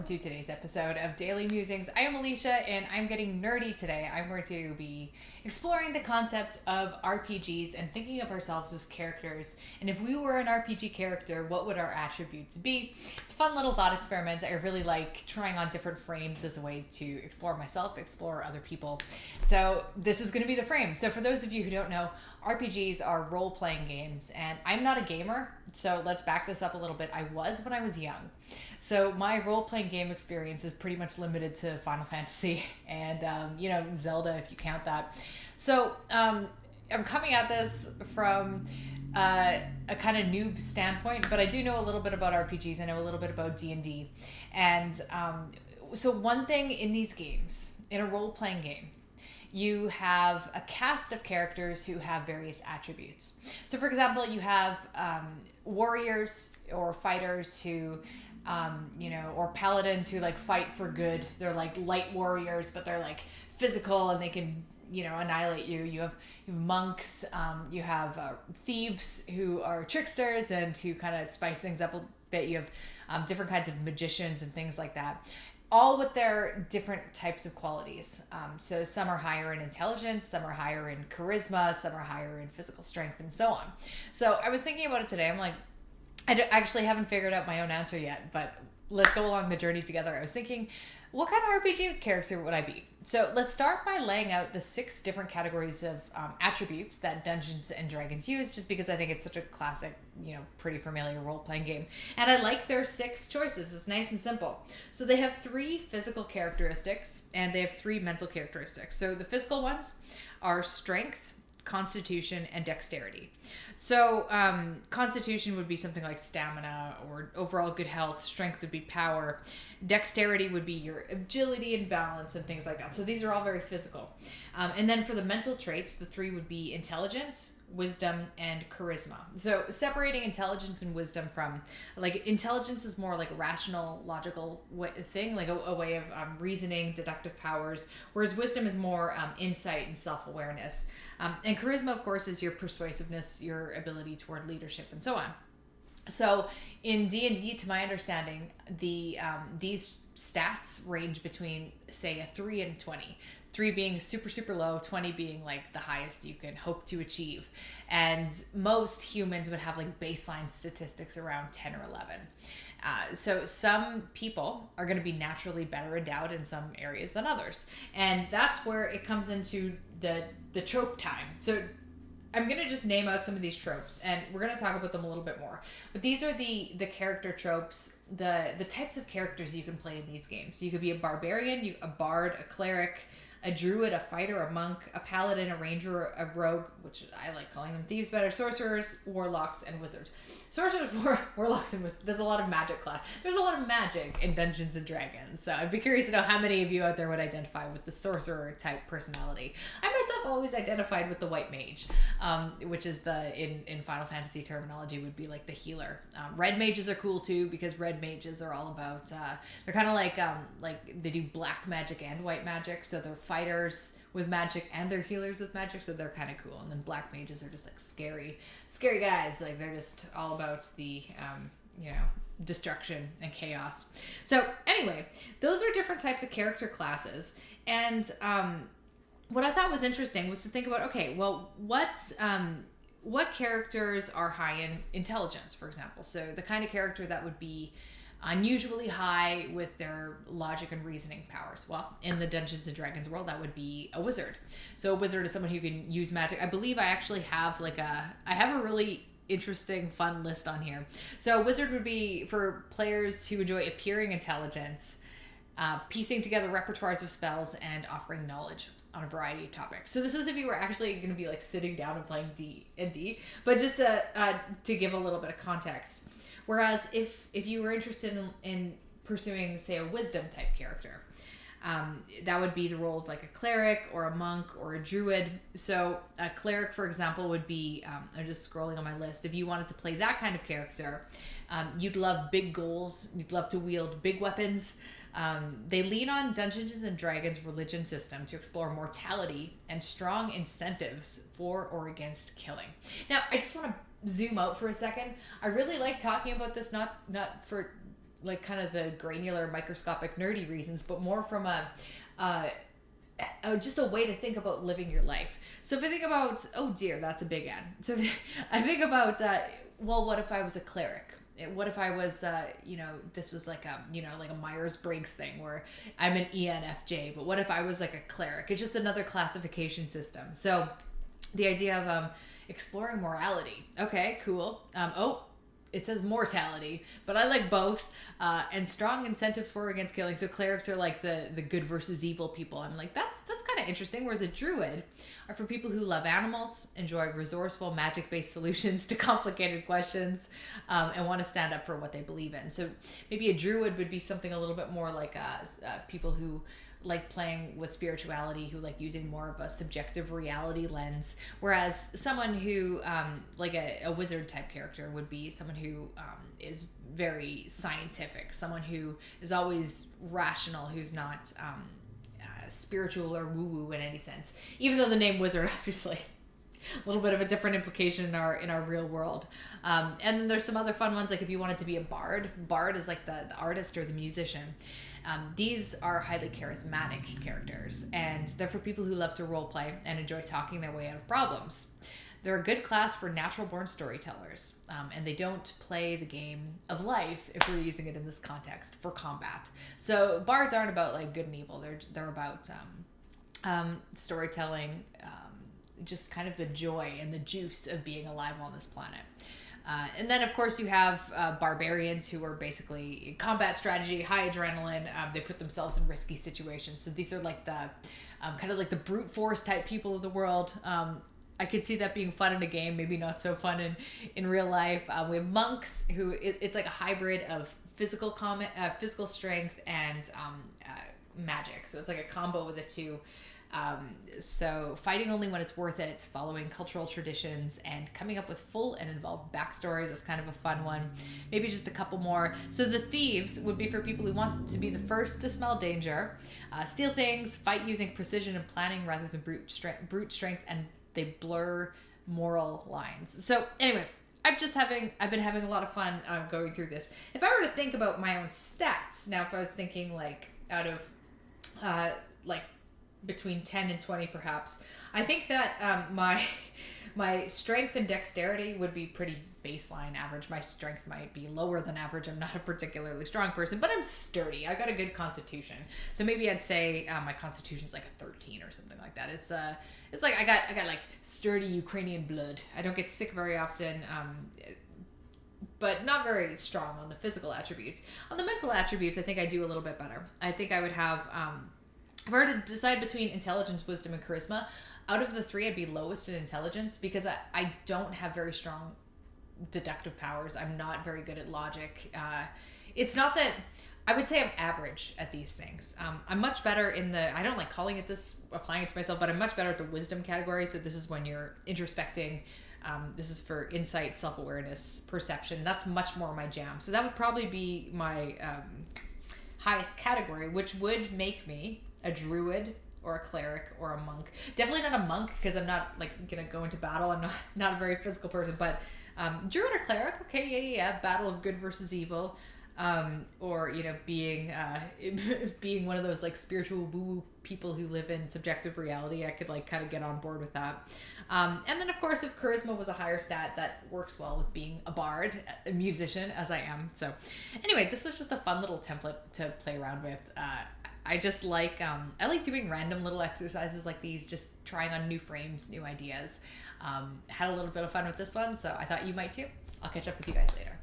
to today's episode of Daily Musings. I am Allysia, and I'm getting nerdy today. I'm going to be exploring the concept of RPGs and thinking of ourselves as characters. And if we were an RPG character, what would our attributes be? It's a fun little thought experiment. I really like trying on different frames as a way to explore myself, explore other people. So this is going to be the frame. So for those of you who don't know, RPGs are role-playing games, and I'm not a gamer, so let's back this up a little bit. I was when I was young. So my role-playing game experience is pretty much limited to Final Fantasy and, Zelda, if you count that. So I'm coming at this from a kind of noob standpoint, but I do know a little bit about RPGs. I know a little bit about D&D. And so one thing in these games, in a role-playing game, you have a cast of characters who have various attributes. So for example, you have warriors or fighters who, or paladins who like fight for good. They're like light warriors, but they're like physical and they can, annihilate you. You have monks, you have thieves who are tricksters and who kind of spice things up a bit. You have different kinds of magicians and things like that, all with their different types of qualities. So some are higher in intelligence, some are higher in charisma, some are higher in physical strength, and so on. So I was thinking about it today. I'm like, actually haven't figured out my own answer yet, but let's go along the journey together. I was thinking, what kind of RPG character would I be? So let's start by laying out the 6 different categories of attributes that Dungeons and Dragons use, just because I think it's such a classic, pretty familiar role-playing game. And I like their 6 choices. It's nice and simple. So they have 3 physical characteristics and they have 3 mental characteristics. So the physical ones are strength, constitution, and dexterity. So constitution would be something like stamina or overall good health. Strength would be power. Dexterity would be your agility and balance and things like that. So these are all very physical. And then for the mental traits, the 3 would be intelligence, wisdom, and charisma. So separating intelligence and wisdom from, like, intelligence is more like a rational, logical thing, like a way of reasoning, deductive powers, whereas wisdom is more insight and self-awareness. And charisma, of course, is your persuasiveness, your ability toward leadership, and so on. So in D&D, to my understanding, these stats range between, say, a 3 and 20. 3 being super, super low, 20 being like the highest you can hope to achieve. And most humans would have like baseline statistics around 10 or 11. So some people are going to be naturally better endowed in some areas than others. And that's where it comes into the trope time. So I'm going to just name out some of these tropes, and we're going to talk about them a little bit more. But these are the character tropes, the types of characters you can play in these games. So you could be a barbarian, a bard, a cleric, a druid, a fighter, a monk, a paladin, a ranger, a rogue, which I like calling them thieves better, sorcerers, warlocks, and wizards. Sorcerers, warlocks, and wizards. There's a lot of magic class. There's a lot of magic in Dungeons and Dragons. So I'd be curious to know how many of you out there would identify with the sorcerer type personality. I myself always identified with the white mage, which is in Final Fantasy terminology would be like the healer. Red mages are cool too, because red mages are all about, they're kind of like they do black magic and white magic. So they're fighters with magic and they're healers with magic, so they're kind of cool. And then black mages are just like scary guys. Like they're just all about the destruction and chaos. So anyway, those are different types of character classes. And what I thought was interesting was to think about, okay, well, what characters are high in intelligence, for example? So the kind of character that would be unusually high with their logic and reasoning powers. Well, in the Dungeons and Dragons world, that would be a wizard. So a wizard is someone who can use magic. I believe I actually have I have a really interesting, fun list on here. So a wizard would be for players who enjoy appearing intelligence, piecing together repertoires of spells, and offering knowledge on a variety of topics. So this is if you were actually going to be like sitting down and playing D&D, but just to give a little bit of context. Whereas if you were interested in pursuing, say, a wisdom type character, that would be the role of like a cleric or a monk or a druid. So a cleric, for example, would be, I'm just scrolling on my list. If you wanted to play that kind of character, you'd love big goals. You'd love to wield big weapons. They lean on Dungeons and Dragons' religion system to explore mortality and strong incentives for or against killing. Now, I just want to zoom out for a second. I really like talking about this, not for like kind of the granular microscopic nerdy reasons, but more from uh, just a way to think about living your life. So if I think about, oh dear, that's a big N. So if I think about, well, what if I was a cleric? What if I was, this was like like a Myers-Briggs thing where I'm an ENFJ, but what if I was like a cleric? It's just another classification system. So the idea of exploring morality. Okay, cool. It says mortality, but I like both, and strong incentives for or against killing. So clerics are like the good versus evil people. I'm like, that's kind of interesting. Whereas a druid are for people who love animals, enjoy resourceful magic-based solutions to complicated questions, and want to stand up for what they believe in. So maybe a druid would be something a little bit more like people who like playing with spirituality, who like using more of a subjective reality lens, whereas someone who like a wizard type character would be someone who is very scientific, someone who is always rational, who's not spiritual or woo-woo in any sense, even though the name wizard obviously a little bit of a different implication in our real world. And then there's some other fun ones, like if you wanted to be a bard is like the artist or the musician. These are highly charismatic characters, and they're for people who love to role play and enjoy talking their way out of problems. They're a good class for natural-born storytellers, and they don't play the game of life, if we're using it in this context, for combat. So bards aren't about like good and evil. They're about storytelling, just kind of the joy and the juice of being alive on this planet. And then, of course, you have barbarians, who are basically combat strategy, high adrenaline. They put themselves in risky situations. So these are like the kind of like the brute force type people of the world. I could see that being fun in a game, maybe not so fun in real life. We have monks, who it's like a hybrid of physical strength and magic. So it's like a combo with the two. So fighting only when it's worth it, following cultural traditions, and coming up with full and involved backstories is kind of a fun one. Maybe just a couple more. So the thieves would be for people who want to be the first to smell danger, steal things, fight using precision and planning rather than brute strength, and they blur moral lines. So anyway, I've been having a lot of fun going through this. If I were to think about my own stats now, if I was thinking like out of like between 10 and 20 perhaps, I think that my strength and dexterity would be pretty baseline average. My strength might be lower than average. I'm not a particularly strong person, but I'm sturdy. I got a good constitution. So maybe I'd say my constitution's like a 13 or something like that. It's like I got like sturdy Ukrainian blood. I don't get sick very often, but not very strong on the physical attributes. On the mental attributes, I think I do a little bit better. I think I would have, if I were to decide between intelligence, wisdom, and charisma, out of the three, I'd be lowest in intelligence because I don't have very strong deductive powers. I'm not very good at logic. It's not that... I would say I'm average at these things. I'm much better in the... I don't like calling it this, applying it to myself, but I'm much better at the wisdom category. So this is when you're introspecting. This is for insight, self-awareness, perception. That's much more my jam. So that would probably be my highest category, which would make me a druid or a cleric or a monk. Definitely not a monk because I'm not like gonna go into battle. I'm not a very physical person, but druid or cleric, okay, yeah, battle of good versus evil, or being being one of those like spiritual woo-woo people who live in subjective reality. I could like kind of get on board with that. And then of course, if charisma was a higher stat, that works well with being a bard, a musician, as I am. So anyway, this was just a fun little template to play around with. I just like, I like doing random little exercises like these, just trying on new frames, new ideas. Had a little bit of fun with this one, so I thought you might too. I'll catch up with you guys later.